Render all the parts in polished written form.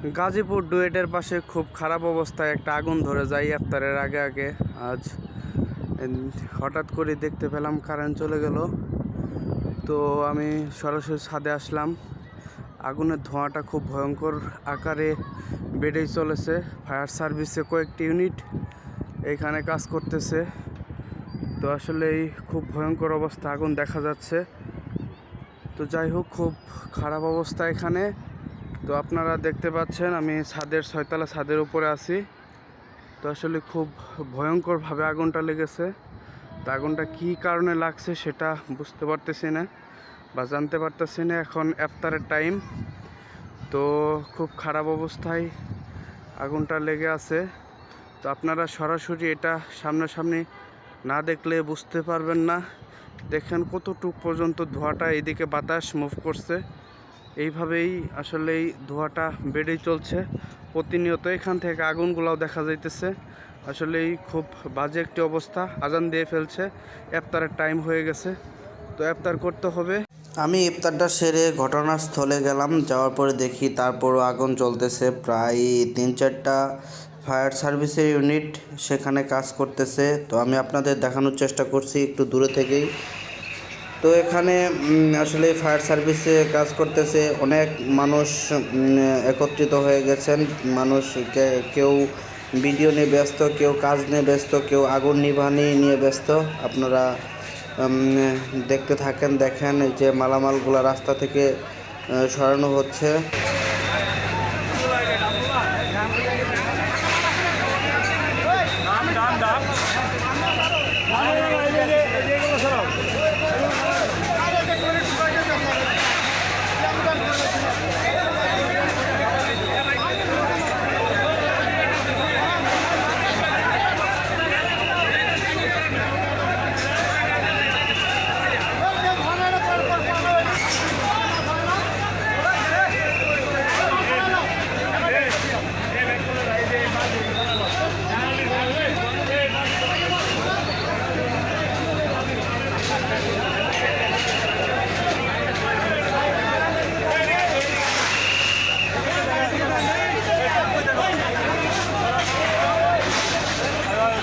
গাজীপুর ডুয়েটের পাশে খুব খারাপ অবস্থায় একটা আগুন ধরে যায় ইফতারের আগে আগে। আজ হঠাৎ করে দেখতে পেলাম কারেন্ট চলে গেল, তো আমি সরাসরি ছাদে আসলাম। আগুনের ধোঁয়াটা খুব ভয়ঙ্কর আকারে বেড়েই চলেছে। ফায়ার সার্ভিসে কয়েকটি ইউনিট এখানে কাজ করতেছে, তো আসলেই খুব ভয়ঙ্কর অবস্থা, আগুন দেখা যাচ্ছে। তো যাই হোক, খুব খারাপ অবস্থা এখানে। তো আপনারা দেখতে পাচ্ছেন আমি ছাদের 6তলা ছাদের উপরে আছি। তো আসলে খুব ভয়ঙ্করভাবে আগুনটা লেগেছে। তো আগুনটা কী কারণে লাগছে সেটা বুঝতে পারতেছি না বা জানতে পারতেছি না। এখন ইফতারের টাইম, তো খুব খারাপ অবস্থায় আগুনটা লেগে আছে। তো আপনারা সরাসরি এটা সামনাসামনি না দেখলে বুঝতে পারবেন না। দেখেন কতটুক পর্যন্ত ধোঁয়াটা, এইদিকে বাতাস মুভ করছে, এইভাবেই আসলে এই ধোঁয়াটা বেড়েই চলছে প্রতিনিয়ত। এখান থেকে আগুনগুলাও দেখা যাইতেছে। আসলেই খুব বাজে একটি অবস্থা। আজান দিয়ে ফেলছে, ইফতারের টাইম হয়ে গেছে, তো ইফতার করতে হবে। আমি ইফতারটা সেরে ঘটনাস্থলে গেলাম। যাওয়ার পরে দেখি তারপরও আগুন চলতেছে। প্রায় 3-4টা ফায়ার সার্ভিসের ইউনিট সেখানে কাজ করতেছে। তো আমি আপনাদের দেখানোর চেষ্টা করছি একটু দূরে থেকেই। তো এখানে আসলে ফায়ার সার্ভিসে কাজ করতেছে, অনেক মানুষ একত্রিত হয়ে গেছেন। মানুষ কেউ ভিডিও নিয়ে ব্যস্ত, কেউ কাজ নিয়ে ব্যস্ত, কেউ আগুন নিভানি নিয়ে ব্যস্ত। আপনারা দেখতে থাকেন। দেখেন এই যে মালামালগুলো রাস্তা থেকে সরানো হচ্ছে।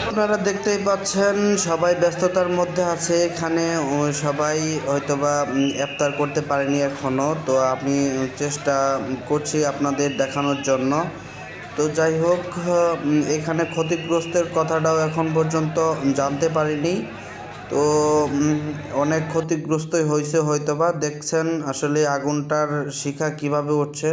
আপনারা দেখতেই পাচ্ছেন সবাই ব্যস্ততার মধ্যে আছে এখানে। সবাই হয়তোবা ইফতার করতে পারেনি এখনও। তো আমি চেষ্টা করছি আপনাদের দেখানোর জন্য। তো যাই হোক, এখানে ক্ষতিগ্রস্তের কথাটাও এখন পর্যন্ত জানতে পারিনি। তো অনেক ক্ষতিগ্রস্তই হয়েছে হয়তোবা। দেখছেন আসলে আগুনটার শিখা কিভাবে উঠছে।